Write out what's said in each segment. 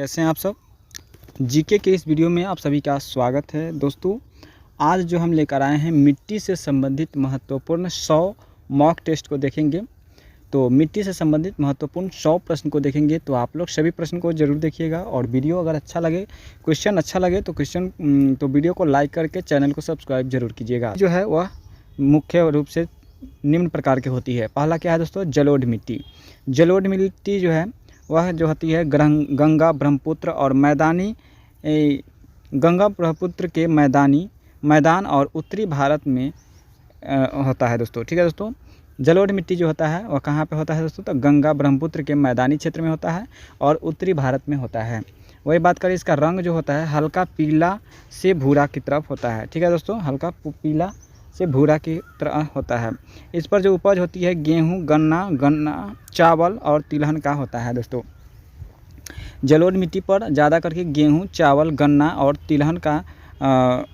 कैसे हैं आप सब। जीके के इस वीडियो में आप सभी का स्वागत है। दोस्तों, आज जो हम लेकर आए हैं मिट्टी से संबंधित महत्वपूर्ण 100 मॉक टेस्ट को देखेंगे। तो मिट्टी से संबंधित महत्वपूर्ण 100 प्रश्न को देखेंगे। तो आप लोग सभी प्रश्न को जरूर देखिएगा और वीडियो अगर अच्छा लगे, क्वेश्चन अच्छा लगे तो वीडियो को लाइक करके चैनल को सब्सक्राइब जरूर कीजिएगा। जो है वह मुख्य रूप से निम्न प्रकार की होती है। पहला क्या है दोस्तों, जलोढ़ मिट्टी। जलोढ़ मिट्टी जो है वह जो होती है गंगा ब्रह्मपुत्र और गंगा ब्रह्मपुत्र के मैदान और उत्तरी भारत में होता है दोस्तों। ठीक है दोस्तों, जलोढ़ मिट्टी जो होता है वह कहाँ पे होता है दोस्तों, तो गंगा ब्रह्मपुत्र के मैदानी क्षेत्र में होता है और उत्तरी भारत में होता है। वही बात करें, इसका रंग जो होता है हल्का पीला से भूरा की तरफ होता है। ठीक है दोस्तों, हल्का पीला से भूरा की तरह होता है। इस पर जो उपज होती है गेहूं, गन्ना, चावल और तिलहन का होता है दोस्तों। जलोढ़ मिट्टी पर ज़्यादा करके गेहूं, चावल, गन्ना और तिलहन का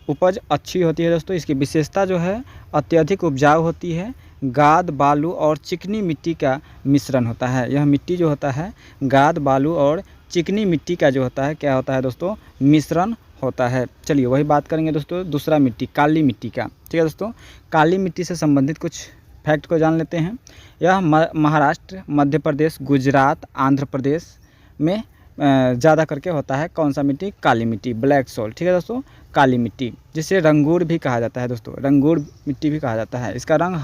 उपज अच्छी होती है दोस्तों। इसकी विशेषता जो है अत्यधिक उपजाऊ होती है। गाद, बालू और चिकनी मिट्टी का मिश्रण होता है। यह मिट्टी जो होता है गाद, बालू और चिकनी मिट्टी का जो होता है क्या होता है दोस्तों, मिश्रण होता है। चलिए वही बात करेंगे दोस्तों दूसरा मिट्टी, काली मिट्टी का। ठीक है दोस्तों, काली मिट्टी से संबंधित कुछ फैक्ट को जान लेते हैं। यह महाराष्ट्र, मध्य प्रदेश, गुजरात, आंध्र प्रदेश में ज़्यादा करके होता है। कौन सा मिट्टी, काली मिट्टी, ब्लैक सॉइल। ठीक है दोस्तों, काली मिट्टी जिसे रंगूर भी कहा जाता है दोस्तों, रंगूर मिट्टी भी कहा जाता है। इसका रंग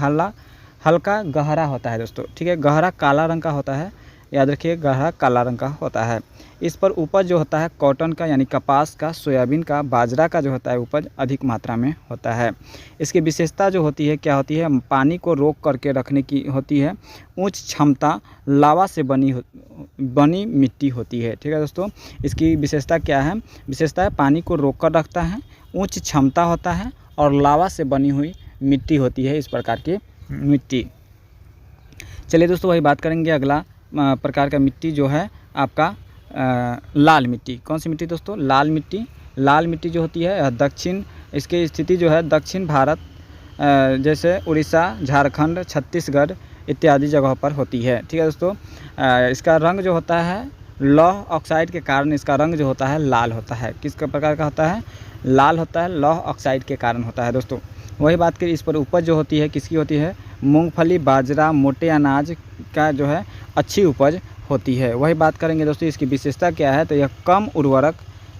हल्का गहरा होता है दोस्तों। ठीक है, गहरा काला रंग का होता है, याद रखिए गहरा काला रंग का होता है। इस पर उपज जो होता है कॉटन का यानी कपास का, सोयाबीन का, बाजरा का जो होता है उपज अधिक मात्रा में होता है। इसकी विशेषता जो होती है क्या होती है, पानी को रोक करके रखने की होती है। उच्च क्षमता लावा से बनी मिट्टी होती है। ठीक है दोस्तों, इसकी विशेषता क्या है, विशेषता है पानी को रोक कर रखता है, उच्च क्षमता होता है और लावा से बनी हुई मिट्टी होती है इस प्रकार की मिट्टी। चलिए दोस्तों वही बात करेंगे अगला प्रकार का मिट्टी जो है आपका लाल मिट्टी। कौन सी मिट्टी दोस्तों, लाल मिट्टी। लाल मिट्टी जो होती है दक्षिण, इसकी स्थिति जो है दक्षिण भारत जैसे उड़ीसा, झारखंड, छत्तीसगढ़ इत्यादि जगहों पर होती है। ठीक है दोस्तों, इसका रंग जो होता है लौह ऑक्साइड के कारण इसका रंग जो होता है लाल होता है। किस प्रकार का होता है, लाल होता है, लौह ऑक्साइड के कारण होता है दोस्तों। वही बात करें, इस पर उपज जो होती है किसकी होती है, मूंगफली, बाजरा, मोटे अनाज का जो है अच्छी उपज होती है। वही बात करेंगे दोस्तों, इसकी विशेषता क्या है, तो यह कम उर्वरक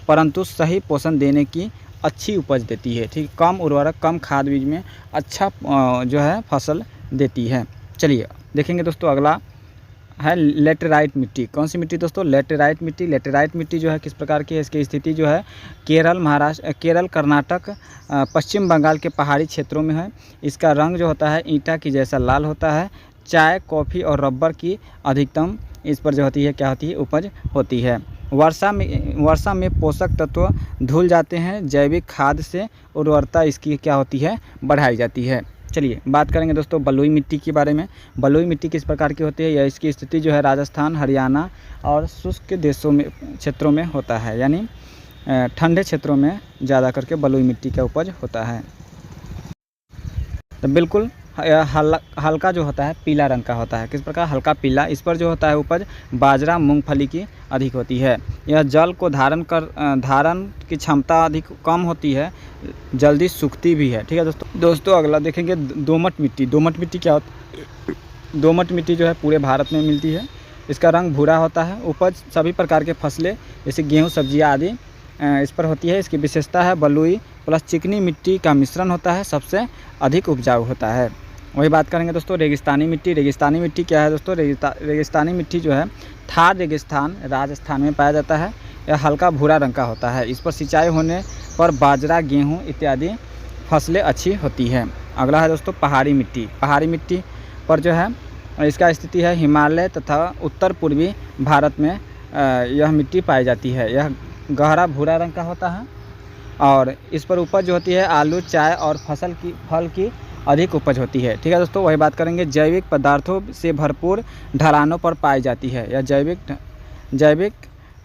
परंतु सही पोषण देने की अच्छी उपज देती है। ठीक, कम उर्वरक, कम खाद बीज में अच्छा जो है फसल देती है। चलिए देखेंगे दोस्तों अगला है लेटेराइट मिट्टी। कौन सी मिट्टी दोस्तों, लेटेराइट मिट्टी। लेटेराइट मिट्टी जो है किस प्रकार की है, इसकी स्थिति जो है केरल, महाराष्ट्र, केरल, कर्नाटक, पश्चिम बंगाल के पहाड़ी क्षेत्रों में है। इसका रंग जो होता है ईंटा की जैसा लाल होता है। चाय, कॉफ़ी और रबर की अधिकतम इस पर जो होती है क्या होती है, उपज होती है। वर्षा में पोषक तत्व धुल जाते हैं। जैविक खाद से उर्वरता इसकी क्या होती है, बढ़ाई जाती है। चलिए बात करेंगे दोस्तों बलुई मिट्टी के बारे में। बलुई मिट्टी किस प्रकार की होती है, या इसकी स्थिति जो है राजस्थान, हरियाणा और शुष्क देशों में क्षेत्रों में होता है, यानी ठंडे क्षेत्रों में ज़्यादा करके बलुई मिट्टी का उपज होता है। तो बिल्कुल हल्का जो होता है पीला रंग का होता है। किस प्रकार, हल्का पीला। इस पर जो होता है उपज बाजरा, मूंगफली की अधिक होती है। यह जल को धारण की क्षमता अधिक कम होती है, जल्दी सूखती भी है। ठीक है दोस्तों अगला देखेंगे दोमट मिट्टी। दोमट मिट्टी क्या होती है, दोमट मिट्टी जो है पूरे भारत में मिलती है। इसका रंग भूरा होता है। उपज सभी प्रकार के फसलें जैसे गेहूँ, सब्जियाँ आदि इस पर होती है। इसकी विशेषता है बलुई प्लस चिकनी मिट्टी का मिश्रण होता है, सबसे अधिक उपजाऊ होता है। वही बात करेंगे दोस्तों रेगिस्तानी मिट्टी। रेगिस्तानी मिट्टी क्या है दोस्तों, रेगिस्तानी मिट्टी जो है थार रेगिस्तान राजस्थान में पाया जाता है। यह हल्का भूरा रंग का होता है। इस पर सिंचाई होने पर बाजरा, गेहूं इत्यादि फसलें अच्छी होती है। अगला है दोस्तों पहाड़ी मिट्टी। पहाड़ी मिट्टी पर जो है इसका स्थिति है हिमालय तथा उत्तर पूर्वी भारत में यह मिट्टी पाई जाती है। यह गहरा भूरा रंग का होता है और इस पर उपज जो होती है आलू, चाय और फल की अधिक उपज होती है। ठीक है दोस्तों, वही बात करेंगे जैविक पदार्थों से भरपूर ढलानों पर पाई जाती है। यह जैविक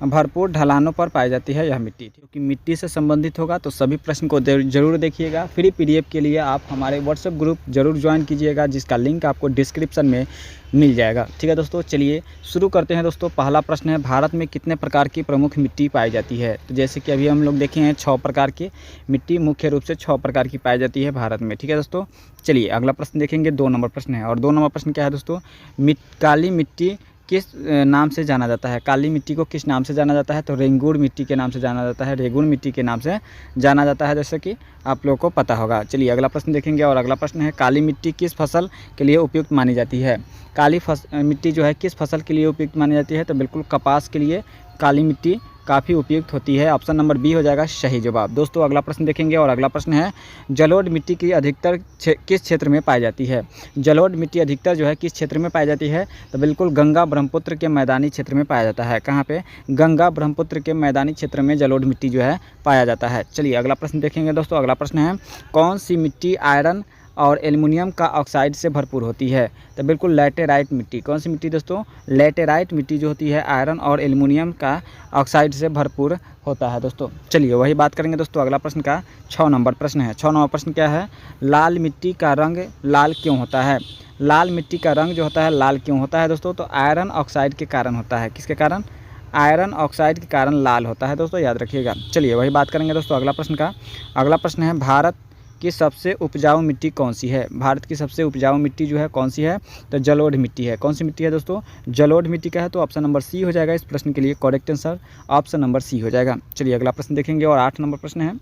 भरपूर ढलानों पर पाई जाती है यह मिट्टी। क्योंकि मिट्टी से संबंधित होगा तो सभी प्रश्न को जरूर देखिएगा। फ्री पीडीएफ के लिए आप हमारे व्हाट्सएप ग्रुप जरूर ज्वाइन कीजिएगा, जिसका लिंक आपको डिस्क्रिप्शन में मिल जाएगा। ठीक है दोस्तों, चलिए शुरू करते हैं दोस्तों। पहला प्रश्न है, भारत में कितने प्रकार की प्रमुख मिट्टी पाई जाती है? तो जैसे कि अभी हम लोग देखे हैं 6 प्रकार की मिट्टी, मुख्य रूप से 6 प्रकार की पाई जाती है भारत में। ठीक है दोस्तों, चलिए अगला प्रश्न देखेंगे। 2 नंबर प्रश्न है, और 2 नंबर प्रश्न क्या है दोस्तों? काली मिट्टी किस नाम से जाना जाता है? काली मिट्टी को किस नाम से जाना जाता है? तो रेंगुर मिट्टी के नाम से जाना जाता है, रेगुन मिट्टी के नाम से जाना जाता है, जैसे कि आप लोगों को पता होगा। चलिए अगला प्रश्न देखेंगे, और अगला प्रश्न है, काली मिट्टी किस फसल के लिए उपयुक्त मानी जाती है? काली मिट्टी जो है किस फसल के लिए उपयुक्त मानी जाती है? तो बिल्कुल कपास के लिए काली मिट्टी काफ़ी उपयुक्त होती है। ऑप्शन नंबर बी हो जाएगा सही जवाब। दोस्तों अगला प्रश्न देखेंगे, और अगला प्रश्न है, जलोढ़ मिट्टी की अधिकतर किस क्षेत्र में पाई जाती है? जलोढ़ मिट्टी अधिकतर जो है किस क्षेत्र में पाई जाती है? तो बिल्कुल गंगा ब्रह्मपुत्र के मैदानी क्षेत्र में पाया जाता है। कहाँ पे? गंगा ब्रह्मपुत्र के मैदानी क्षेत्र में जलोढ़ मिट्टी जो है पाया जाता है। चलिए अगला प्रश्न देखेंगे दोस्तों। अगला प्रश्न है, कौन सी मिट्टी आयरन और एल्युमिनियम का ऑक्साइड से भरपूर होती है? तो बिल्कुल लैटेराइट मिट्टी। कौन सी मिट्टी दोस्तों? लैटेराइट मिट्टी जो होती है आयरन और एल्युमिनियम का ऑक्साइड से भरपूर होता है दोस्तों। चलिए वही बात करेंगे दोस्तों। अगला प्रश्न का 6 नंबर प्रश्न है। 6 नंबर प्रश्न क्या है? लाल मिट्टी का रंग लाल क्यों होता है? लाल मिट्टी का रंग जो होता है लाल क्यों होता है दोस्तों? तो आयरन ऑक्साइड के कारण होता है। किसके कारण? आयरन ऑक्साइड के कारण लाल होता है दोस्तों, याद रखिएगा। चलिए वही बात करेंगे दोस्तों अगला प्रश्न का। अगला प्रश्न है, भारत की सबसे उपजाऊ मिट्टी कौन सी है? भारत की सबसे उपजाऊ मिट्टी जो है कौन सी है? तो जलोढ़ मिट्टी है। कौन सी मिट्टी है दोस्तों? जलोढ़ मिट्टी का है, तो ऑप्शन नंबर सी हो जाएगा इस प्रश्न के लिए correct answer. Option number C हो जाएगा। चलिए अगला प्रश्न देखेंगे, और 8 नंबर प्रश्न है,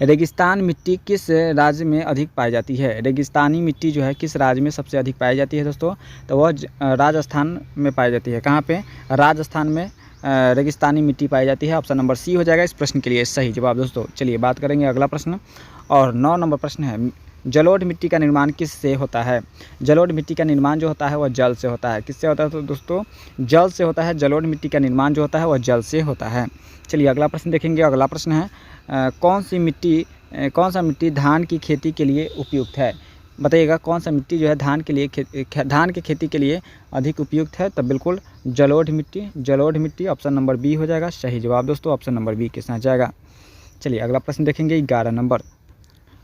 रेगिस्तान मिट्टी किस राज्य में अधिक पाई जाती है? रेगिस्तानी मिट्टी जो है किस राज्य में सबसे अधिक पाई जाती है दोस्तों? तो वह राजस्थान में पाई जाती है। कहाँ पे? राजस्थान में रेगिस्तानी मिट्टी पाई जाती है। ऑप्शन नंबर सी हो जाएगा इस प्रश्न के लिए सही जवाब दोस्तों। चलिए बात करेंगे अगला प्रश्न, और 9 नंबर प्रश्न है, जलोढ़ मिट्टी का निर्माण किस से होता है? जलोढ़ मिट्टी का निर्माण जो होता है वह जल से होता है। किससे होता है तो दोस्तों? जल से होता है। जलोढ़ मिट्टी का निर्माण जो होता है वह जल से होता है। चलिए अगला प्रश्न देखेंगे। अगला प्रश्न है, कौन सा मिट्टी धान की खेती के लिए उपयुक्त है? बताइएगा कौन सा मिट्टी जो है धान की खेती के लिए अधिक उपयुक्त है? तो बिल्कुल जलोढ़ मिट्टी। जलोढ़ मिट्टी ऑप्शन नंबर बी हो जाएगा सही जवाब दोस्तों। ऑप्शन नंबर बी के साथ जाएगा। चलिए अगला प्रश्न देखेंगे 11 नंबर,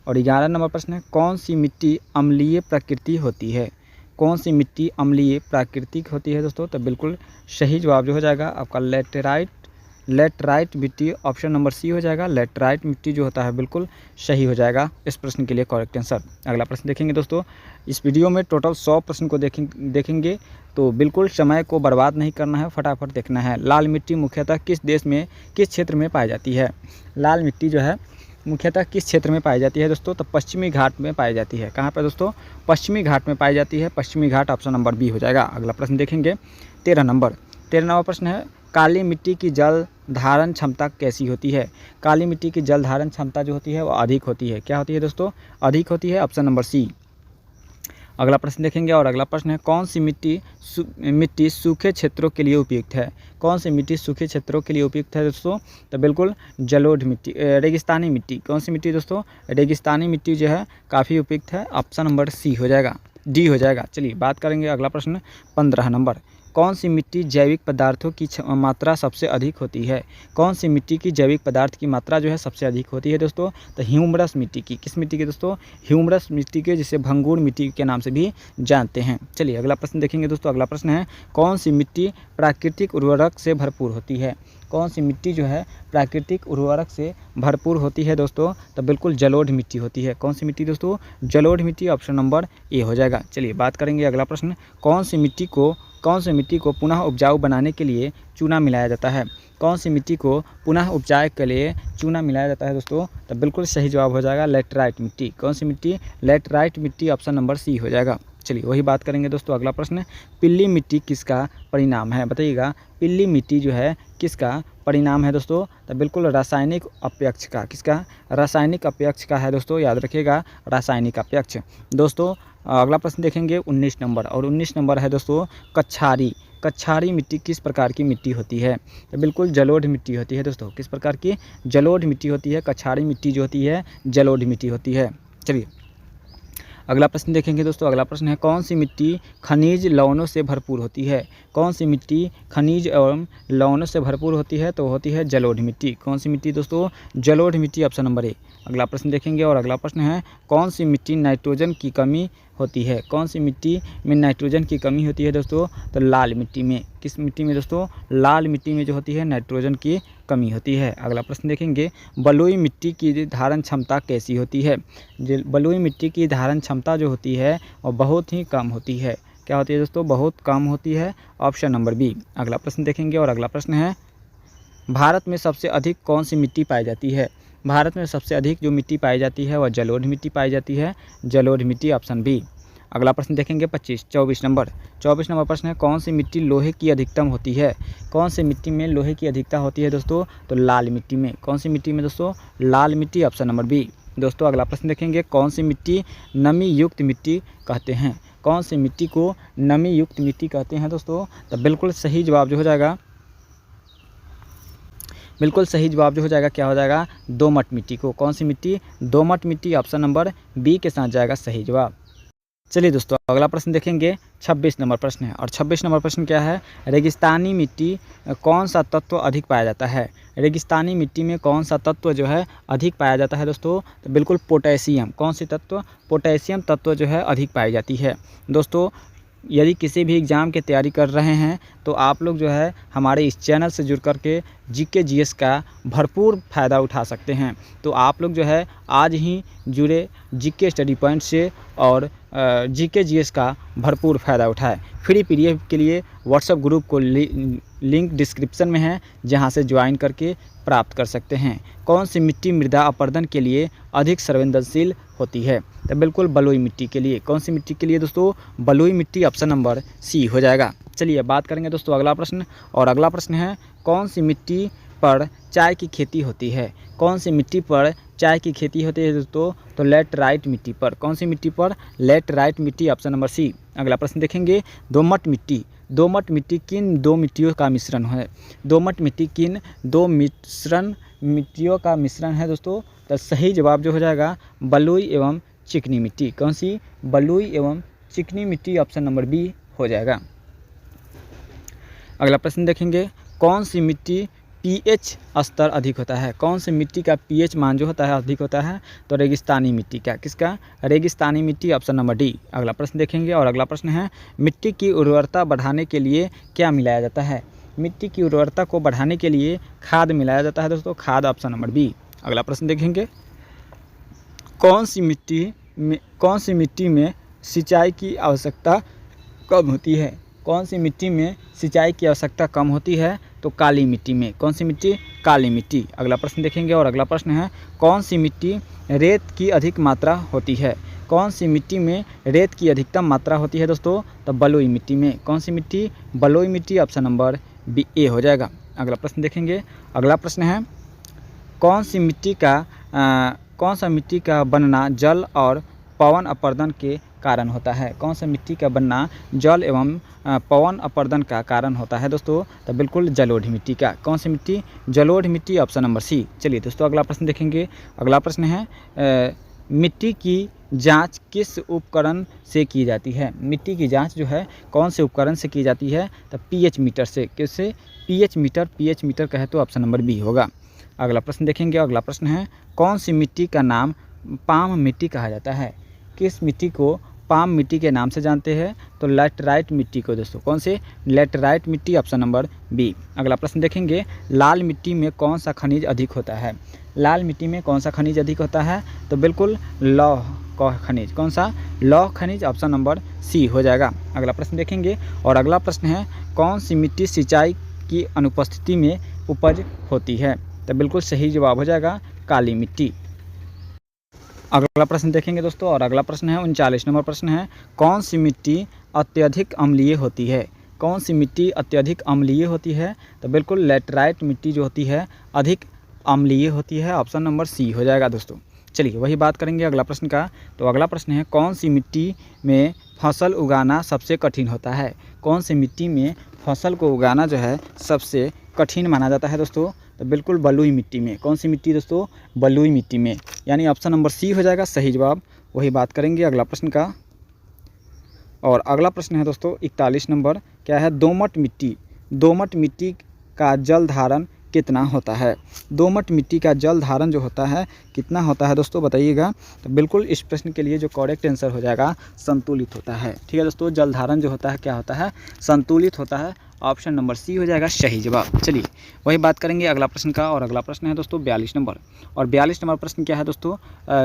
और 11 नंबर प्रश्न है, कौन सी मिट्टी अम्लीय प्रकृति होती है? कौन सी मिट्टी अम्लीय प्राकृतिक होती है दोस्तों? तो बिल्कुल सही जवाब जो हो जाएगा आपका लेटराइट मिट्टी। ऑप्शन नंबर सी हो जाएगा। लेटराइट मिट्टी जो होता है बिल्कुल सही हो जाएगा इस प्रश्न के लिए करेक्ट आंसर। अगला प्रश्न देखेंगे दोस्तों। इस वीडियो में टोटल 100 प्रश्न को देखेंगे, तो बिल्कुल समय को बर्बाद नहीं करना है, फटाफट देखना है। लाल मिट्टी मुख्यतः किस क्षेत्र में पाई जाती है? लाल मिट्टी जो है मुख्यतः किस क्षेत्र में पाई जाती है दोस्तों? तो पश्चिमी घाट में पाई जाती है। कहाँ पर दोस्तों? पश्चिमी घाट में पाई जाती है। पश्चिमी घाट ऑप्शन नंबर बी हो जाएगा। अगला प्रश्न देखेंगे 13 नंबर। 13 नंबर प्रश्न है, काली मिट्टी की जल धारण क्षमता कैसी होती है? काली मिट्टी की जल धारण क्षमता जो होती है वो अधिक होती है। क्या होती है दोस्तों? अधिक होती है। Option number C. अगला प्रश्न देखेंगे, और अगला प्रश्न है, कौन सी मिट्टी सूखे क्षेत्रों के लिए उपयुक्त है? कौन सी मिट्टी सूखे क्षेत्रों के लिए उपयुक्त है दोस्तों? तो बिल्कुल जलोढ़ मिट्टी। रेगिस्तानी मिट्टी। कौन सी मिट्टी दोस्तों? रेगिस्तानी मिट्टी जो है काफ़ी उपयुक्त है। ऑप्शन नंबर सी हो जाएगा, डी हो जाएगा। चलिए बात करेंगे अगला प्रश्न 15 नंबर, कौन सी मिट्टी जैविक पदार्थों की मात्रा सबसे अधिक होती है? कौन सी मिट्टी की जैविक पदार्थ की मात्रा जो है सबसे अधिक होती है दोस्तों? तो ह्यूमरस मिट्टी की। किस मिट्टी की दोस्तों? ह्यूमरस मिट्टी के, जिसे भंगूर मिट्टी के नाम से भी जानते हैं। चलिए अगला प्रश्न देखेंगे दोस्तों। अगला प्रश्न है, कौन सी मिट्टी प्राकृतिक उर्वरक से भरपूर होती है? कौन सी मिट्टी जो है प्राकृतिक उर्वरक से भरपूर होती है दोस्तों? तो बिल्कुल जलोढ़ मिट्टी होती है। कौन सी मिट्टी दोस्तों? जलोढ़ मिट्टी। ऑप्शन नंबर ए हो जाएगा। चलिए बात करेंगे अगला प्रश्न, कौन सी मिट्टी को पुनः उपजाऊ बनाने के लिए चूना मिलाया जाता है? कौन सी मिट्टी को पुनः उपजाऊ के लिए चूना मिलाया जाता है दोस्तों? तो बिल्कुल सही जवाब हो जाएगा लेटराइट मिट्टी। कौन सी मिट्टी? लेटराइट मिट्टी। ऑप्शन नंबर सी हो जाएगा। चलिए वही बात करेंगे दोस्तों। अगला प्रश्न, पीली मिट्टी किसका परिणाम है? बताइएगा पीली मिट्टी जो है किसका परिणाम है दोस्तों? तो बिल्कुल रासायनिक अपयक्ष का। किसका? रासायनिक अपयक्ष का है दोस्तों, याद रखिएगा रासायनिक अपयक्ष। दोस्तों अगला प्रश्न देखेंगे 19 नंबर, और 19 नंबर है दोस्तों कच्छारी मिट्टी किस प्रकार की मिट्टी होती है? तो बिल्कुल जलोढ़ मिट्टी होती है दोस्तों। किस प्रकार की? जलोढ़ मिट्टी होती है। कच्छारी मिट्टी जो होती है जलोढ़ मिट्टी होती है। चलिए अगला प्रश्न देखेंगे दोस्तों। अगला प्रश्न है कौन सी मिट्टी खनिज लवणों से भरपूर होती है? कौन सी मिट्टी खनिज एवं लवणों से भरपूर होती है? तो होती है जलोढ़ मिट्टी। कौन सी मिट्टी दोस्तों? जलोढ़ मिट्टी, ऑप्शन नंबर ए। अगला प्रश्न देखेंगे और अगला प्रश्न है कौन सी मिट्टी नाइट्रोजन की कमी होती है? कौन सी मिट्टी में नाइट्रोजन की कमी होती है दोस्तों? तो लाल मिट्टी में। किस मिट्टी में दोस्तों? लाल मिट्टी में जो होती है नाइट्रोजन की कमी होती है। अगला प्रश्न देखेंगे बलुई मिट्टी की धारण क्षमता कैसी होती है? बलुई मिट्टी की धारण क्षमता जो होती है वो बहुत ही कम होती है। क्या होती है दोस्तों? बहुत कम होती है, ऑप्शन नंबर बी। अगला प्रश्न देखेंगे और अगला प्रश्न है भारत में सबसे अधिक कौन सी मिट्टी पाई जाती है? भारत में सबसे अधिक जो मिट्टी पाई जाती है वह जलोढ़ मिट्टी पाई जाती है, जलोढ़ मिट्टी, ऑप्शन बी। अगला प्रश्न देखेंगे 24 नंबर प्रश्न है कौन सी मिट्टी लोहे की अधिकतम होती है? कौन सी मिट्टी में लोहे की अधिकता होती है दोस्तों? तो लाल मिट्टी में। कौन सी मिट्टी में दोस्तों? लाल मिट्टी, ऑप्शन नंबर बी। दोस्तों अगला प्रश्न देखेंगे कौन सी मिट्टी नमी युक्त मिट्टी कहते हैं? कौन सी मिट्टी को नमी युक्त मिट्टी कहते हैं दोस्तों? तो बिल्कुल सही जवाब जो हो जाएगा, बिल्कुल सही जवाब जो हो जाएगा क्या हो जाएगा? दोमट मिट्टी को। कौन सी मिट्टी? दोमट मिट्टी, ऑप्शन नंबर बी के साथ जाएगा सही जवाब। चलिए दोस्तों अगला प्रश्न देखेंगे 26 नंबर प्रश्न है और 26 नंबर प्रश्न क्या है? रेगिस्तानी मिट्टी कौन सा तत्व अधिक पाया जाता है? रेगिस्तानी मिट्टी में कौन सा तत्व जो है अधिक पाया जाता है दोस्तों? तो बिल्कुल पोटेशियम। कौन सी तत्व? पोटेशियम तत्व जो है अधिक पाई जाती है। दोस्तों यदि किसी भी एग्ज़ाम की तैयारी कर रहे हैं तो आप लोग जो है हमारे इस चैनल से जुड़ कर के जीके जीएस का भरपूर फ़ायदा उठा सकते हैं। तो आप लोग जो है आज ही जुड़े जीके स्टडी पॉइंट से और जीके जीएस का भरपूर फ़ायदा उठाएं। फ्री पीडीएफ के लिए व्हाट्सएप ग्रुप को लिंक डिस्क्रिप्शन में है जहां से ज्वाइन करके प्राप्त कर सकते हैं। कौन सी मिट्टी मृदा अपरदन के लिए अधिक संवेदनशील होती है? तो बिल्कुल बलुई मिट्टी के लिए। कौन सी मिट्टी के लिए दोस्तों? बलुई मिट्टी, ऑप्शन नंबर सी हो जाएगा। चलिए बात करेंगे दोस्तों अगला प्रश्न और अगला प्रश्न है कौन सी मिट्टी पर चाय की खेती होती है? कौन सी मिट्टी पर चाय की खेती होती है दोस्तों? तो लेटराइट मिट्टी पर। कौन सी मिट्टी पर? लेटराइट मिट्टी, ऑप्शन नंबर सी। अगला प्रश्न देखेंगे दोमट मिट्टी। दोमट मिट्टी किन दो मिट्टियों का मिश्रण है? दोमट मिट्टी किन दो मिट्टियों का मिश्रण है दोस्तों? तो सही जवाब जो हो जाएगा बलुई एवं चिकनी मिट्टी। कौन सी? बलुई एवं चिकनी मिट्टी, ऑप्शन नंबर बी हो जाएगा। अगला प्रश्न देखेंगे कौन सी मिट्टी पीएच स्तर अधिक होता है? कौन सी मिट्टी का पीएच मान जो होता है अधिक होता है? तो रेगिस्तानी मिट्टी का। किसका? रेगिस्तानी मिट्टी, ऑप्शन नंबर डी। अगला प्रश्न देखेंगे और अगला प्रश्न है मिट्टी की उर्वरता बढ़ाने के लिए क्या मिलाया जाता है? मिट्टी की उर्वरता को बढ़ाने के लिए खाद मिलाया जाता है दोस्तों, खाद, ऑप्शन नंबर बी। अगला प्रश्न देखेंगे कौन सी मिट्टी में सिंचाई की आवश्यकता कम होती है? कौन सी मिट्टी में सिंचाई की आवश्यकता कम होती है? तो काली मिट्टी में। कौन सी मिट्टी? काली मिट्टी। अगला प्रश्न देखेंगे और अगला प्रश्न है कौन सी मिट्टी रेत की अधिक मात्रा होती है? कौन सी मिट्टी में रेत की अधिकतम मात्रा होती है दोस्तों? तो बलुई मिट्टी में। कौन सी मिट्टी? बलुई मिट्टी, ऑप्शन नंबर बी ए हो जाएगा। अगला प्रश्न देखेंगे। अगला प्रश्न है कौन सा मिट्टी का बनना जल और पवन अपरदन के कारण होता है? कौन सा मिट्टी का बनना जल एवं पवन अपरदन का कारण होता है दोस्तों? तो बिल्कुल जलोढ़ मिट्टी का। कौन सी मिट्टी? जलोढ़ मिट्टी, ऑप्शन नंबर सी। चलिए दोस्तों अगला प्रश्न देखेंगे। अगला प्रश्न है मिट्टी की जांच किस उपकरण से की जाती है? मिट्टी की जांच जो है कौन से उपकरण से की जाती है? तो पीएच मीटर से। किससे? पीएच मीटर कहे तो ऑप्शन नंबर बी होगा। अगला प्रश्न देखेंगे। अगला प्रश्न है कौन सी मिट्टी का नाम पाम मिट्टी कहा जाता है? किस मिट्टी को पाम मिट्टी के नाम से जानते हैं? तो लेटराइट मिट्टी को दोस्तों। कौन से? लेटराइट मिट्टी, ऑप्शन नंबर बी। अगला प्रश्न देखेंगे लाल मिट्टी में कौन सा खनिज अधिक होता है? लाल मिट्टी में कौन सा खनिज अधिक होता है? तो बिल्कुल लौह का खनिज। कौन सा? लौह खनिज, ऑप्शन नंबर सी हो जाएगा। अगला प्रश्न देखेंगे और अगला प्रश्न है कौन सी मिट्टी सिंचाई की अनुपस्थिति में उपज होती है? तो बिल्कुल सही जवाब हो जाएगा काली मिट्टी। अगला प्रश्न देखेंगे दोस्तों और अगला प्रश्न है 39 नंबर प्रश्न है कौन सी मिट्टी अत्यधिक अम्लीय होती है? कौन सी मिट्टी अत्यधिक अम्लीय होती है? तो बिल्कुल लेटराइट मिट्टी जो होती है अधिक अम्लीय होती है, ऑप्शन नंबर सी हो जाएगा दोस्तों। चलिए वही बात करेंगे अगला प्रश्न का। तो अगला प्रश्न है कौन सी मिट्टी में फसल उगाना सबसे कठिन होता है? कौन सी मिट्टी में फसल को उगाना जो है सबसे कठिन माना जाता है दोस्तों? तो बिल्कुल बलुई मिट्टी में। कौन सी मिट्टी दोस्तों? बलुई मिट्टी में, यानी ऑप्शन नंबर सी हो जाएगा सही जवाब वही बात करेंगे अगला प्रश्न का। और अगला प्रश्न है दोस्तों 41 नंबर, क्या है, दोमट मिट्टी। दोमट मिट्टी का जल धारण कितना होता है। दोमट मिट्टी का जल धारण जो होता है कितना होता है दोस्तों, बताइएगा। तो बिल्कुल इस प्रश्न के लिए जो करेक्ट आंसर हो जाएगा संतुलित होता है। ठीक है दोस्तों, जल धारण जो होता है क्या होता है, संतुलित होता है। ऑप्शन नंबर सी हो जाएगा सही जवाब। चलिए वही बात करेंगे अगला प्रश्न का। और अगला प्रश्न है दोस्तों 42 नंबर। और 42 नंबर प्रश्न क्या है दोस्तों,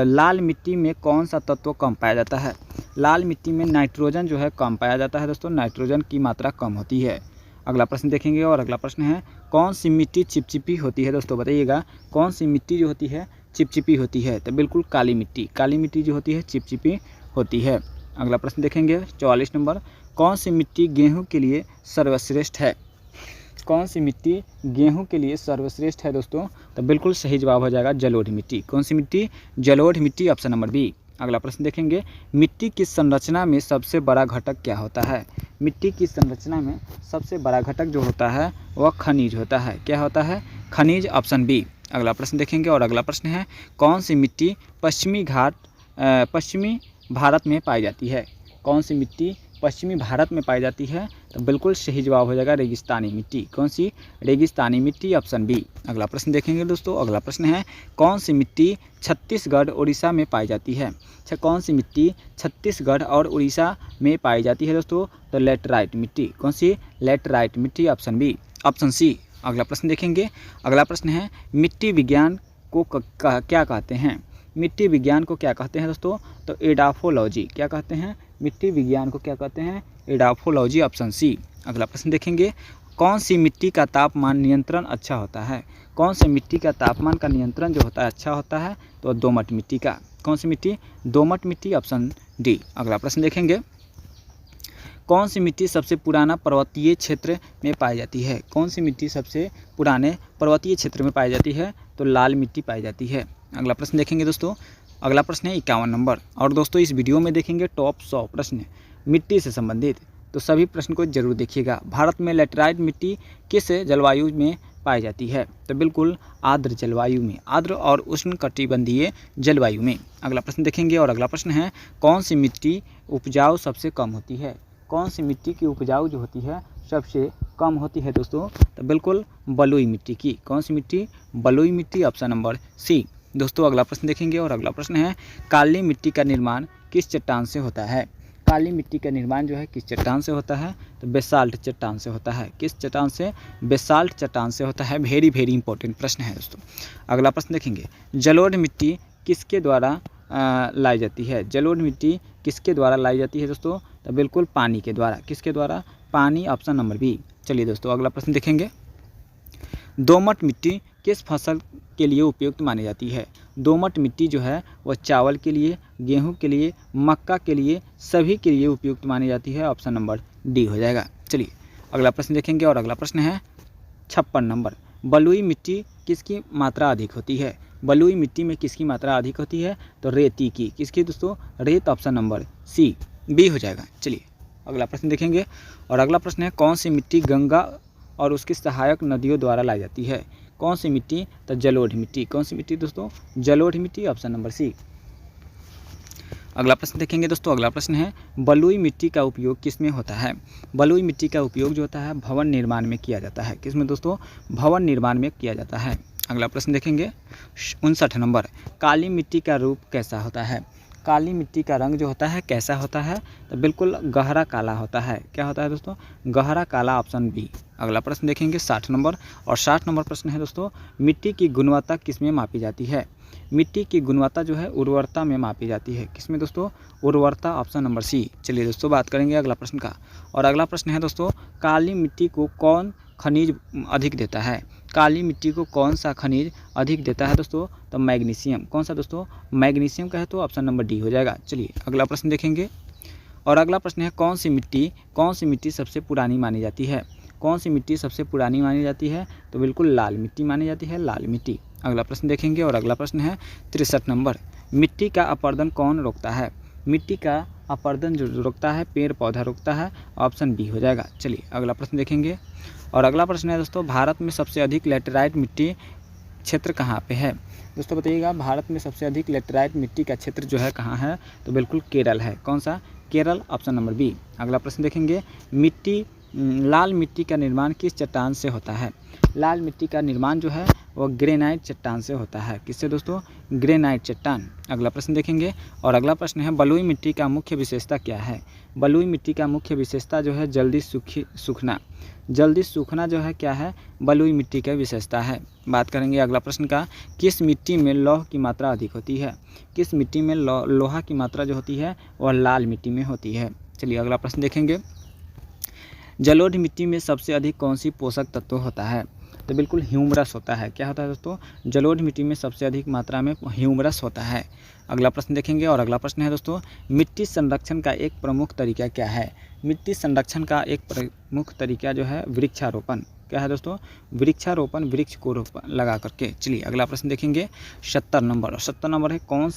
लाल मिट्टी में कौन सा तत्व कम पाया जाता है। लाल मिट्टी में नाइट्रोजन जो है कम पाया जाता है दोस्तों, नाइट्रोजन की मात्रा कम होती है। अगला प्रश्न देखेंगे। और अगला प्रश्न है, कौन सी मिट्टी चिपचिपी होती है दोस्तों, बताइएगा। कौन सी मिट्टी जो होती है चिपचिपी होती है, तो बिल्कुल काली मिट्टी। काली मिट्टी जो होती है चिपचिपी होती है। अगला प्रश्न देखेंगे 44 नंबर, कौन सी मिट्टी गेहूं के लिए सर्वश्रेष्ठ है। कौन सी मिट्टी गेहूं के लिए सर्वश्रेष्ठ है दोस्तों, तो बिल्कुल सही जवाब हो जाएगा जलोढ़ मिट्टी। कौन सी मिट्टी, जलोढ़ मिट्टी, ऑप्शन नंबर बी। अगला प्रश्न देखेंगे, मिट्टी की संरचना में सबसे बड़ा घटक क्या होता है। मिट्टी की संरचना में सबसे बड़ा घटक जो होता है वह खनिज होता है। क्या होता है, खनिज, ऑप्शन बी। अगला प्रश्न देखेंगे। और अगला प्रश्न है, कौन सी मिट्टी पश्चिमी भारत में पाई जाती है। कौन सी मिट्टी पश्चिमी भारत में पाई जाती है, तो बिल्कुल सही जवाब हो जाएगा रेगिस्तानी मिट्टी। कौन सी, रेगिस्तानी मिट्टी, ऑप्शन बी। अगला प्रश्न देखेंगे दोस्तों। अगला प्रश्न है, कौन सी मिट्टी छत्तीसगढ़ उड़ीसा में पाई जाती है। अच्छा, कौन सी मिट्टी छत्तीसगढ़ और उड़ीसा में पाई जाती है दोस्तों, तो लेटराइट मिट्टी। कौन सी, लेटराइट मिट्टी, ऑप्शन बी, ऑप्शन सी। अगला प्रश्न देखेंगे। अगला प्रश्न है, मिट्टी विज्ञान को क्या कहते हैं। मिट्टी विज्ञान को क्या कहते हैं दोस्तों, तो एडाफोलॉजी। क्या कहते हैं, मिट्टी विज्ञान को क्या कहते हैं, एडाफोलॉजी, ऑप्शन सी। अगला प्रश्न देखेंगे, कौन सी मिट्टी का तापमान नियंत्रण अच्छा होता है। कौन सी मिट्टी का तापमान का नियंत्रण जो होता है अच्छा होता है, तो दोमट मिट्टी का। कौन सी मिट्टी, दोमट मिट्टी, ऑप्शन डी। अगला प्रश्न देखेंगे, कौन सी मिट्टी सबसे पुराना पर्वतीय क्षेत्र में पाई जाती है। कौन सी मिट्टी सबसे पुराने पर्वतीय क्षेत्र में पाई जाती है, तो लाल मिट्टी पाई जाती है। अगला प्रश्न देखेंगे दोस्तों। अगला प्रश्न है 51 नंबर। और दोस्तों इस वीडियो में देखेंगे टॉप 100 प्रश्न मिट्टी से संबंधित, तो सभी प्रश्न को जरूर देखिएगा। भारत में लेटराइट मिट्टी किस जलवायु में पाई जाती है, तो बिल्कुल आर्द्र जलवायु में, आर्द्र और उष्णकटिबंधीय जलवायु में। अगला प्रश्न देखेंगे। और अगला प्रश्न है, कौन सी मिट्टी उपजाऊ सबसे कम होती है। कौन सी मिट्टी की उपजाऊ जो होती है सबसे कम होती है दोस्तों, तो बिल्कुल बलुई मिट्टी की। कौन सी मिट्टी, बलुई मिट्टी, ऑप्शन नंबर सी। दोस्तों अगला प्रश्न देखेंगे। और अगला प्रश्न है, काली मिट्टी का निर्माण किस चट्टान से होता है। काली मिट्टी का निर्माण जो है किस चट्टान से होता है, तो बेसाल्ट चट्टान से होता है। किस चट्टान से, बेसाल्ट चट्टान से होता है। वेरी वेरी इंपॉर्टेंट प्रश्न है दोस्तों। अगला प्रश्न देखेंगे, जलोढ़ मिट्टी किसके द्वारा लाई जाती है। जलोढ़ मिट्टी किसके द्वारा लाई जाती है दोस्तों, तो बिल्कुल पानी के द्वारा। किसके द्वारा, पानी, ऑप्शन नंबर बी। चलिए दोस्तों अगला प्रश्न देखेंगे, दोमट मिट्टी किस फसल के लिए उपयुक्त मानी जाती है। दोमट मिट्टी जो है वह चावल के लिए, गेहूं के लिए, मक्का के लिए, सभी के लिए उपयुक्त मानी जाती है। ऑप्शन नंबर डी हो जाएगा। चलिए अगला प्रश्न देखेंगे। और अगला प्रश्न है 56 नंबर, बलुई मिट्टी किसकी मात्रा अधिक होती है। बलुई मिट्टी में किसकी मात्रा अधिक होती है, तो रेती की। किसकी दोस्तों, रेत, ऑप्शन नंबर सी, बी हो जाएगा। चलिए अगला प्रश्न देखेंगे। और अगला प्रश्न है, कौन सी मिट्टी गंगा और उसकी सहायक नदियों द्वारा लाई जाती है। कौन सी मिट्टी, तो जलोढ़ मिट्टी। कौन सी मिट्टी दोस्तों, जलोढ़ मिट्टी, ऑप्शन नंबर सी। अगला प्रश्न देखेंगे दोस्तों। अगला प्रश्न है, बलुई मिट्टी का उपयोग किस में होता है। बलुई मिट्टी का उपयोग जो होता है भवन निर्माण में किया जाता है। किस में दोस्तों, भवन निर्माण में किया जाता है। अगला प्रश्न देखेंगे 59 नंबर, काली मिट्टी का रूप कैसा होता है। काली मिट्टी का रंग जो होता है कैसा होता है, तो बिल्कुल गहरा काला होता है। क्या होता है दोस्तों, गहरा काला, ऑप्शन बी। अगला प्रश्न देखेंगे 60 नंबर। और 60 नंबर प्रश्न है दोस्तों, मिट्टी की गुणवत्ता किस में मापी जाती है। मिट्टी की गुणवत्ता जो है उर्वरता में मापी जाती है। किस में दोस्तों, उर्वरता, ऑप्शन नंबर सी। चलिए दोस्तों बात करेंगे अगला प्रश्न का। और अगला प्रश्न है दोस्तों, काली मिट्टी को कौन खनिज अधिक देता है। काली मिट्टी को कौन सा खनिज अधिक देता है दोस्तों, तो मैग्नीशियम। कौन सा दोस्तों, मैग्नीशियम का है, तो ऑप्शन नंबर डी हो जाएगा। चलिए अगला प्रश्न देखेंगे। और अगला प्रश्न है, कौन सी मिट्टी सबसे पुरानी मानी जाती है। कौन सी मिट्टी सबसे पुरानी मानी जाती है, तो बिल्कुल लाल मिट्टी मानी जाती है, लाल मिट्टी। अगला प्रश्न देखेंगे। और अगला प्रश्न है 63 नंबर, मिट्टी का अपरदन कौन रोकता है। मिट्टी का अपरदन जो रोकता है, पेड़ पौधा रोकता है, ऑप्शन बी हो जाएगा। चलिए अगला प्रश्न देखेंगे। और अगला प्रश्न है दोस्तों, भारत में सबसे अधिक लेटराइट मिट्टी क्षेत्र कहाँ पे है दोस्तों, बताइएगा। भारत में सबसे अधिक लेटराइट मिट्टी का क्षेत्र जो है कहाँ है, तो बिल्कुल केरल है। कौन सा, केरल, ऑप्शन नंबर बी। अगला प्रश्न देखेंगे, लाल मिट्टी का निर्माण किस चट्टान से होता है। लाल मिट्टी का निर्माण जो है वो ग्रेनाइट चट्टान से होता है। किससे दोस्तों, ग्रेनाइट चट्टान। अगला प्रश्न देखेंगे और अगला प्रश्न है, बलुई मिट्टी का मुख्य विशेषता क्या है। बलुई मिट्टी का मुख्य विशेषता जो है जल्दी सूखना। जल्दी सूखना जो है क्या है, बलुई मिट्टी का विशेषता है। बात करेंगे अगला प्रश्न का, किस मिट्टी में लौह की मात्रा अधिक होती है। किस मिट्टी में लोहा की मात्रा जो होती है वह लाल मिट्टी में होती है। चलिए अगला प्रश्न देखेंगे, जलोढ़ मिट्टी में सबसे अधिक कौन सी पोषक तत्व होता है, तो बिल्कुल ह्यूमरस होता है। क्या होता है दोस्तों, जलोढ़ मिट्टी में सबसे अधिक मात्रा में ह्यूमरस होता है। अगला प्रश्न देखेंगे और अगला प्रश्न है दोस्तों, मिट्टी संरक्षण का एक प्रमुख तरीका क्या है। मिट्टी संरक्षण का एक प्रमुख तरीका जो है वृक्षारोपण। क्या है दोस्तों, वृक्षारोपण, वृक्ष को लगा करके। चलिए अगला प्रश्न देखेंगे 70 नंबर। 70 नंबर है, कौन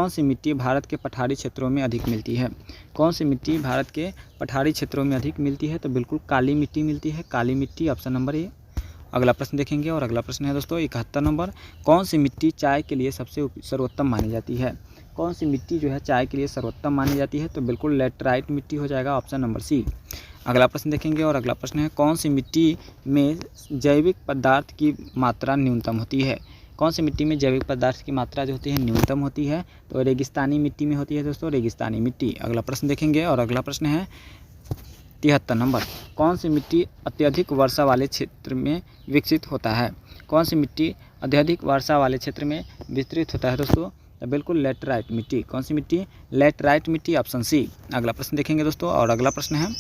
सी मिट्टी भारत के पठारी क्षेत्रों में अधिक मिलती है। कौन सी मिट्टी भारत के पठारी क्षेत्रों में अधिक मिलती है, तो बिल्कुल काली मिट्टी मिलती है। काली मिट्टी, ऑप्शन नंबर ए। अगला प्रश्न देखेंगे और अगला प्रश्न है दोस्तों 71 नंबर, कौन सी मिट्टी चाय के लिए सबसे सर्वोत्तम मानी जाती है। कौन सी मिट्टी जो है चाय के लिए सर्वोत्तम मानी जाती है, तो बिल्कुल लेटराइट मिट्टी हो जाएगा, ऑप्शन नंबर सी। अगला प्रश्न देखेंगे और अगला प्रश्न है, कौन सी मिट्टी में जैविक पदार्थ की मात्रा न्यूनतम होती है। कौन सी मिट्टी में जैविक पदार्थ की मात्रा जो होती है न्यूनतम होती है, तो रेगिस्तानी मिट्टी में होती है दोस्तों, रेगिस्तानी मिट्टी। अगला प्रश्न देखेंगे और अगला प्रश्न है 73 नंबर, कौन सी मिट्टी अत्यधिक वर्षा वाले क्षेत्र में विकसित होता है। कौन सी मिट्टी अत्यधिक वर्षा वाले क्षेत्र में विस्तृत होता है दोस्तों, तो बिल्कुल लेटराइट मिट्टी। कौन सी मिट्टी, लेटराइट मिट्टी, ऑप्शन सी। अगला प्रश्न देखेंगे दोस्तों और अगला प्रश्न है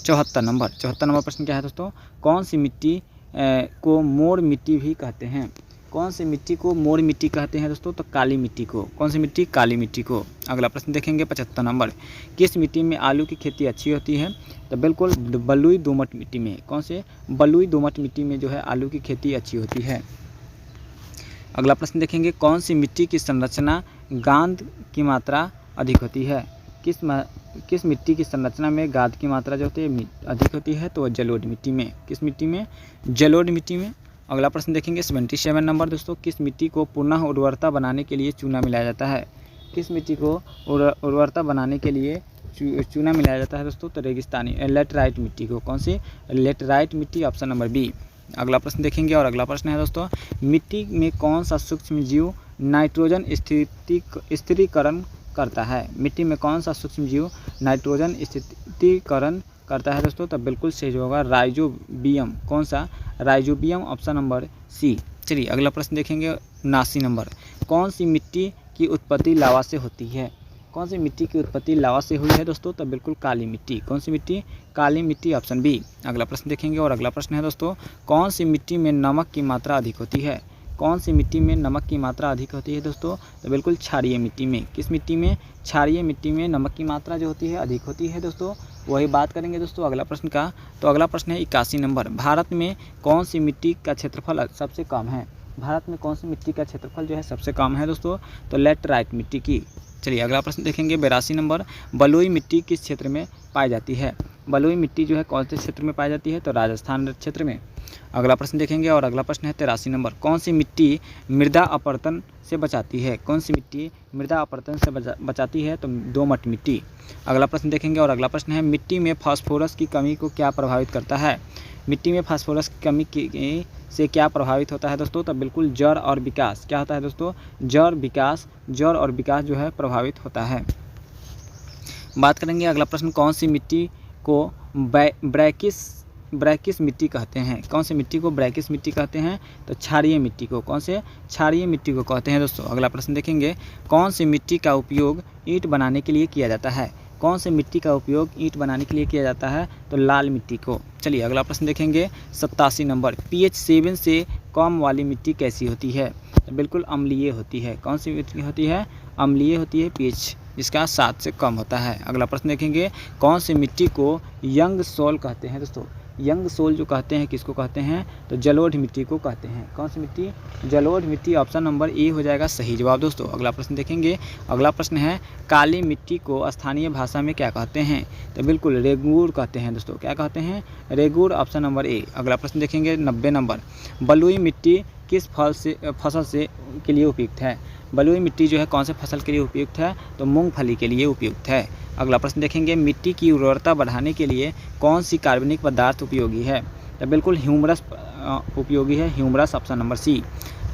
74 नंबर। 74 नंबर प्रश्न क्या है दोस्तों, कौन सी मिट्टी को मोड़ मिट्टी भी कहते हैं। कौन सी मिट्टी को मोड़ मिट्टी कहते हैं दोस्तों, तो काली मिट्टी को। कौन सी मिट्टी, काली मिट्टी को। अगला प्रश्न देखेंगे 75 नंबर, किस मिट्टी में आलू की खेती अच्छी होती है, तो बिल्कुल बलुई दोमट मिट्टी में। कौन से, बलुई दोमट मिट्टी में जो है आलू की खेती अच्छी होती है। अगला प्रश्न देखेंगे, कौन सी मिट्टी की संरचना गाद की मात्रा अधिक होती है। किस मिट्टी की संरचना में गाद की मात्रा जो होती है अधिक होती है, तो जलोढ़ मिट्टी में। किस मिट्टी में, जलोढ़ मिट्टी में। अगला प्रश्न देखेंगे 77 नंबर दोस्तों, किस मिट्टी को पुनः उर्वरता बनाने के लिए चूना मिलाया जाता है। किस मिट्टी को उर्वरता बनाने के लिए चूना मिलाया जाता है दोस्तों, तो रेगिस्तानी लेटराइट मिट्टी को। कौन सी, लेटराइट मिट्टी, ऑप्शन नंबर बी। अगला प्रश्न देखेंगे और अगला प्रश्न है दोस्तों, मिट्टी में कौन सा सूक्ष्म जीव नाइट्रोजन स्थिरीकरण करता है। मिट्टी में कौन सा सूक्ष्म जीव नाइट्रोजन स्थिरीकरण करता है दोस्तों, तब बिल्कुल सही होगा राइजोबियम। कौन सा, राइजोबियम, ऑप्शन नंबर सी। चलिए अगला प्रश्न देखेंगे 79 नंबर, कौन सी मिट्टी की उत्पत्ति लावा से होती है। कौन सी मिट्टी की उत्पत्ति लावा से हुई है दोस्तों, तब बिल्कुल काली मिट्टी। कौन सी मिट्टी, काली मिट्टी, ऑप्शन बी। अगला प्रश्न देखेंगे और अगला प्रश्न है दोस्तों, कौन सी मिट्टी में नमक की मात्रा अधिक होती है। कौन सी मिट्टी में नमक की मात्रा अधिक होती है दोस्तों, तो बिल्कुल क्षारीय मिट्टी में। किस मिट्टी में, क्षारीय मिट्टी में नमक की मात्रा जो होती है अधिक होती है दोस्तों, वही बात करेंगे दोस्तों अगला प्रश्न का। तो अगला प्रश्न है 81 नंबर, भारत में कौन सी मिट्टी का क्षेत्रफल सबसे कम है। भारत में कौन सी मिट्टी का क्षेत्रफल जो है सबसे कम है दोस्तों, तो लेटराइट मिट्टी की। चलिए अगला प्रश्न देखेंगे 82 नंबर, बलुई मिट्टी किस क्षेत्र में पाई जाती है। बलुई मिट्टी जो है कौन से क्षेत्र में पाई जाती है, तो राजस्थान क्षेत्र में। अगला प्रश्न देखेंगे और अगला प्रश्न है 83 नंबर, कौन सी मिट्टी मृदा अपरदन से बचाती है। कौन सी मिट्टी मृदा अपरदन से बचाती है, तो दोमट मिट्टी। अगला प्रश्न देखेंगे और अगला प्रश्न है, मिट्टी में फास्फोरस की कमी को क्या प्रभावित करता है। मिट्टी में फास्फोरस की कमी से क्या प्रभावित होता है दोस्तों, तो बिल्कुल जड़ और विकास। क्या होता है दोस्तों, जड़ और विकास जो है प्रभावित होता है। बात करेंगे अगला प्रश्न, कौन सी मिट्टी को ब्रैकिस मिट्टी कहते हैं। कौन सी मिट्टी को ब्रैकिस मिट्टी कहते हैं, तो क्षारीय मिट्टी को। कौन से, क्षारीय मिट्टी को कहते हैं दोस्तों। अगला प्रश्न देखेंगे, कौन सी मिट्टी का उपयोग ईंट बनाने के लिए किया जाता है। कौन सी मिट्टी का उपयोग ईंट बनाने के लिए किया जाता है, तो लाल मिट्टी को। चलिए अगला प्रश्न देखेंगे 87 नंबर, pH 7 से कम वाली मिट्टी कैसी होती है, तो बिल्कुल अम्लीय होती है। कौन सी मिट्टी होती है, अम्लीय होती है, pH जिसका 7 से कम होता है। अगला प्रश्न देखेंगे, कौन सी मिट्टी को यंग सोल कहते हैं दोस्तों। यंग सोल जो कहते हैं किसको कहते हैं, तो जलोढ़ मिट्टी को कहते हैं। कौन सी मिट्टी, जलोढ़ मिट्टी, ऑप्शन नंबर ए हो जाएगा सही जवाब दोस्तों। अगला प्रश्न देखेंगे, अगला प्रश्न है, काली मिट्टी को स्थानीय भाषा में क्या कहते हैं, तो बिल्कुल रेगूर कहते हैं दोस्तों। क्या कहते हैं, रेगूर, ऑप्शन नंबर ए। अगला प्रश्न देखेंगे 90 नंबर, बलुई मिट्टी किस फसल से के लिए उपयुक्त है। बलुई मिट्टी जो है कौन से फसल के लिए उपयुक्त है, तो मूंगफली के लिए उपयुक्त है। अगला प्रश्न देखेंगे, मिट्टी की उर्वरता बढ़ाने के लिए कौन सी कार्बनिक पदार्थ उपयोगी है, तो बिल्कुल ह्यूमरस उपयोगी है, ह्यूमरस, ऑप्शन नंबर सी।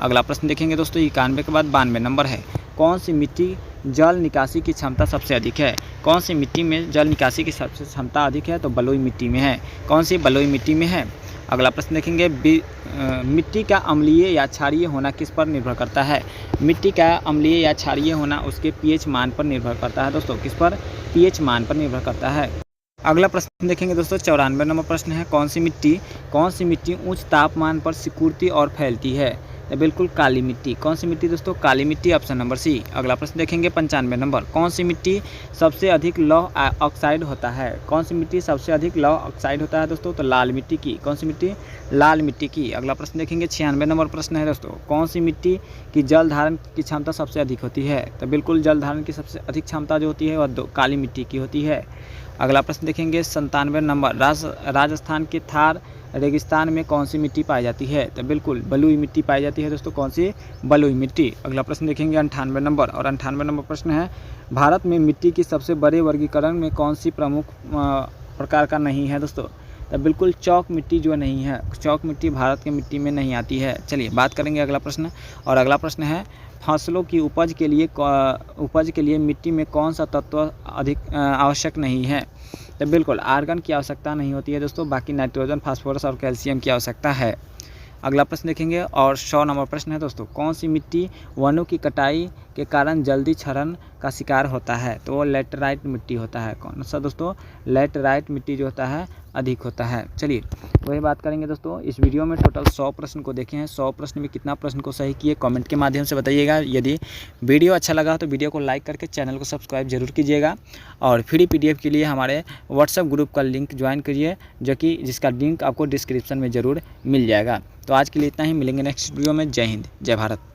अगला प्रश्न देखेंगे दोस्तों, 91 के बाद 92 नंबर है, कौन सी मिट्टी जल निकासी की क्षमता सबसे अधिक है। कौन सी मिट्टी में जल निकासी की सबसे क्षमता अधिक है, तो बलुई मिट्टी में है। कौन सी बलुई मिट्टी में है। अगला प्रश्न देखेंगे, मिट्टी का अम्लीय या क्षारीय होना किस पर निर्भर करता है। मिट्टी का अम्लीय या क्षारीय होना उसके पीएच मान पर निर्भर करता है दोस्तों, किस पर, पीएच मान पर निर्भर करता है। अगला प्रश्न देखेंगे दोस्तों, 94 नंबर प्रश्न है, कौन सी मिट्टी उच्च तापमान पर सिकुड़ती और फैलती है, तो बिल्कुल काली मिट्टी। कौन सी मिट्टी दोस्तों, काली मिट्टी, ऑप्शन नंबर सी। अगला प्रश्न देखेंगे 95 नंबर, कौन सी मिट्टी सबसे अधिक लौह ऑक्साइड होता है। कौन सी मिट्टी सबसे अधिक लौह ऑक्साइड होता है दोस्तों, तो लाल मिट्टी की। कौन सी मिट्टी, लाल मिट्टी की। अगला प्रश्न देखेंगे 96 नंबर प्रश्न है दोस्तों, कौन सी मिट्टी की जल धारण की क्षमता सबसे अधिक होती है, तो बिल्कुल जल धारण की सबसे अधिक क्षमता जो होती है वह काली मिट्टी की होती है। अगला प्रश्न देखेंगे 97 नंबर, राजस्थान के थार रेगिस्तान में कौन सी मिट्टी पाई जाती है, तो बिल्कुल बलुई मिट्टी पाई जाती है दोस्तों, कौन सी, बलुई मिट्टी। अगला प्रश्न देखेंगे 98 नंबर, और 98 नंबर प्रश्न है, भारत में मिट्टी की सबसे बड़े वर्गीकरण में कौन सी प्रमुख प्रकार का नहीं है दोस्तों, तो बिल्कुल चौक मिट्टी जो नहीं है, चौक मिट्टी भारत की मिट्टी में नहीं आती है। चलिए बात करेंगे अगला प्रश्न, और अगला प्रश्न है, फसलों की उपज के लिए मिट्टी में कौन सा तत्व अधिक आवश्यक नहीं है, तो बिल्कुल आर्गन की आवश्यकता नहीं होती है दोस्तों, बाकी नाइट्रोजन, फास्फोरस और कैल्शियम की आवश्यकता है। अगला प्रश्न देखेंगे, और 100 नंबर प्रश्न है दोस्तों, कौन सी मिट्टी वनों की कटाई के कारण जल्दी क्षरण का शिकार होता है, तो वो लैटेराइट मिट्टी होता है। कौन सा दोस्तों, लैटेराइट मिट्टी जो होता है अधिक होता है। चलिए वही बात करेंगे दोस्तों, इस वीडियो में टोटल 100 प्रश्न को देखे हैं, 100 प्रश्न में कितना प्रश्न को सही किए कमेंट के माध्यम से बताइएगा। यदि वीडियो अच्छा लगा तो वीडियो को लाइक करके चैनल को सब्सक्राइब जरूर कीजिएगा, और फ्री PDF के लिए हमारे व्हाट्सएप ग्रुप का लिंक ज्वाइन करिए, जिसका लिंक आपको डिस्क्रिप्शन में ज़रूर मिल जाएगा। तो आज के लिए इतना ही, मिलेंगे नेक्स्ट वीडियो में। जय हिंद, जय भारत।